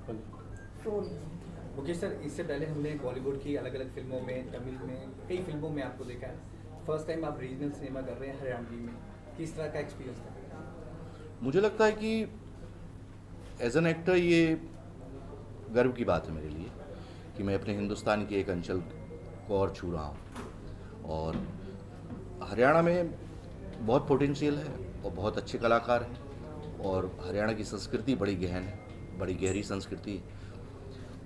Role. Mukesh sir, इससे पहले हमने बॉलीवुड की अलग अलग फिल्मों में, तमिल में, कई फिल्मों में आपको देखा है। फर्स्ट टाइम आप रीजनल सिनेमा कर रहे हैं हरियाणवी में, किस तरह का एक्सपीरियंस था? मुझे लगता है कि एज एन एक्टर ये गर्व की बात है मेरे लिए कि मैं अपने हिंदुस्तान के एक अंचल को और छू रहा हूँ। और हरियाणा में बहुत पोटेंशियल है और बहुत अच्छे कलाकार हैं और हरियाणा की संस्कृति बड़ी गहन है, बड़ी गहरी संस्कृति है।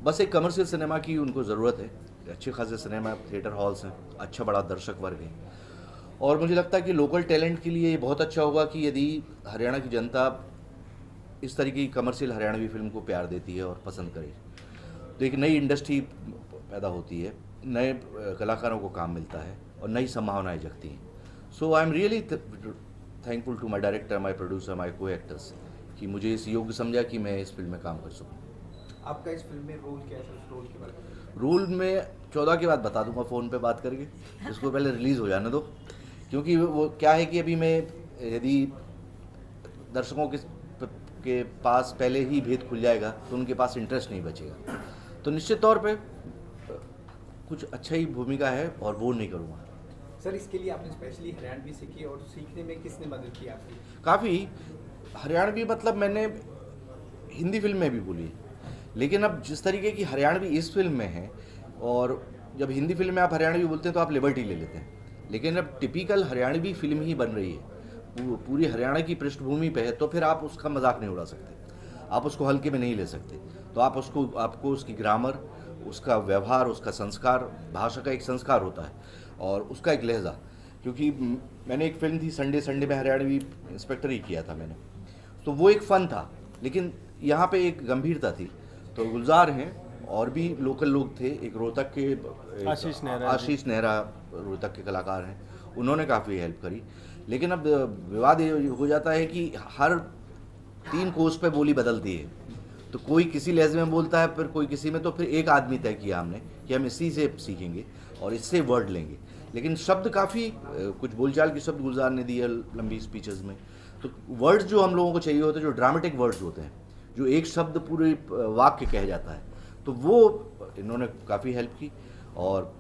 बस एक कमर्शियल सिनेमा की उनको ज़रूरत है। अच्छे खासे सिनेमा थिएटर हॉल्स हैं, अच्छा बड़ा दर्शक वर्ग है। और मुझे लगता है कि लोकल टैलेंट के लिए ये बहुत अच्छा होगा कि यदि हरियाणा की जनता इस तरीके की कमर्शियल हरियाणवी फिल्म को प्यार देती है और पसंद करे, तो एक नई इंडस्ट्री पैदा होती है, नए कलाकारों को काम मिलता है और नई संभावनाएं जगती हैं। So I am really thankful to my director, my producer, my coactors कि मुझे इस योग्य समझा कि मैं इस फिल्म में काम कर सकूँ। आपका इस फिल्म में रोल क्या है सर? उस रोल के बारे में रूल में 14 के बाद बता दूंगा फ़ोन पे बात करके, इसको पहले रिलीज़ हो जाने दो। क्योंकि वो क्या है कि अभी मैं यदि दर्शकों के पास पहले ही भेद खुल जाएगा तो उनके पास इंटरेस्ट नहीं बचेगा। तो निश्चित तौर पे कुछ अच्छा ही भूमिका है और बोर नहीं करूँगा। सर, इसके लिए आपने स्पेशली हरियाणवी सीखी और सीखने में किसने मदद की आपकी? काफ़ी हरियाणवी मतलब मैंने हिंदी फिल्म में भी बोली है, लेकिन अब जिस तरीके की हरियाणवी इस फिल्म में है, और जब हिंदी फिल्म में आप हरियाणवी बोलते हैं तो आप लिबर्टी ले लेते हैं, लेकिन अब टिपिकल हरियाणवी फिल्म ही बन रही है, पूरी हरियाणा की पृष्ठभूमि पे है, तो फिर आप उसका मजाक नहीं उड़ा सकते, आप उसको हल्के में नहीं ले सकते। तो आपको उसकी ग्रामर, उसका व्यवहार, उसका संस्कार, भाषा का एक संस्कार होता है और उसका एक लहजा। क्योंकि मैंने एक फिल्म थी संडे संडे में हरियाणवी इंस्पेक्टर ही किया था मैंने, तो वो एक फ़न था, लेकिन यहाँ पे एक गंभीरता थी। तो गुलजार हैं और भी लोकल लोग थे, एक रोहतक के आशीष नेहरा रोहतक के कलाकार हैं, उन्होंने काफ़ी हेल्प करी। लेकिन अब विवाद ये हो जाता है कि हर 3 कोस पे बोली बदलती है, तो कोई किसी लहजे में बोलता है, फिर कोई किसी में, तो फिर एक आदमी तय किया हमने कि हम इसी से सीखेंगे और इससे वर्ड लेंगे। लेकिन शब्द काफ़ी कुछ बोलचाल के शब्द गुलजार ने दिए लंबी स्पीचेस में। तो वर्ड्स जो हम लोगों को चाहिए होते हैं, जो ड्रामेटिक वर्ड्स होते हैं, जो एक शब्द पूरे वाक्य कह जाता है, तो वो इन्होंने काफ़ी हेल्प की। और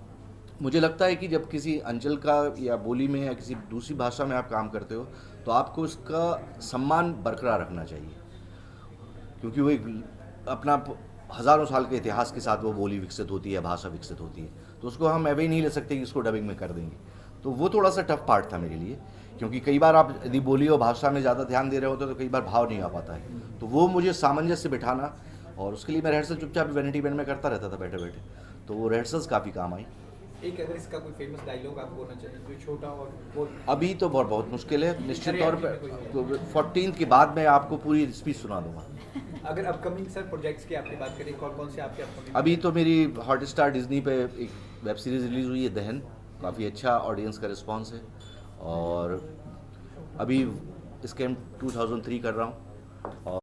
मुझे लगता है कि जब किसी अंचल का या बोली में या किसी दूसरी भाषा में आप काम करते हो, तो आपको उसका सम्मान बरकरार रखना चाहिए, क्योंकि वो एक अपना हज़ारों साल के इतिहास के साथ वो बोली विकसित होती है, भाषा विकसित होती है, तो उसको हम अवे नहीं ले सकते कि इसको डबिंग में कर देंगे। तो वो थोड़ा सा टफ पार्ट था मेरे लिए, क्योंकि कई बार आप यदि बोली और भाषा में ज़्यादा ध्यान दे रहे होते तो कई बार भाव नहीं आ पाता है। तो वो मुझे सामंजस्य बिठाना, और उसके लिए मैं रिहर्सल चुपचाप वैनिटी बैंड में करता रहता था बैठे बैठे, तो वो रिहर्सल्स काफ़ी काम आई। एक अगर इसका कोई फेमस डायलॉग आप बोलना चाहिए, कोई छोटा और बोल। अभी तो बहुत मुश्किल है, निश्चित तौर पर 14 के बाद मैं आपको पूरी स्पीच सुना दूंगा। अगर अपकमिंग सर प्रोजेक्ट्स की आपकी बात करें, कौन कौन से आपके अपकमिंग? अभी तो मेरी हॉटस्टार डिज्नी पे एक वेब सीरीज़ रिलीज़ हुई है दहन, काफ़ी अच्छा ऑडियंस का रिस्पांस है। और अभी स्कैम 2003 कर रहा हूँ। और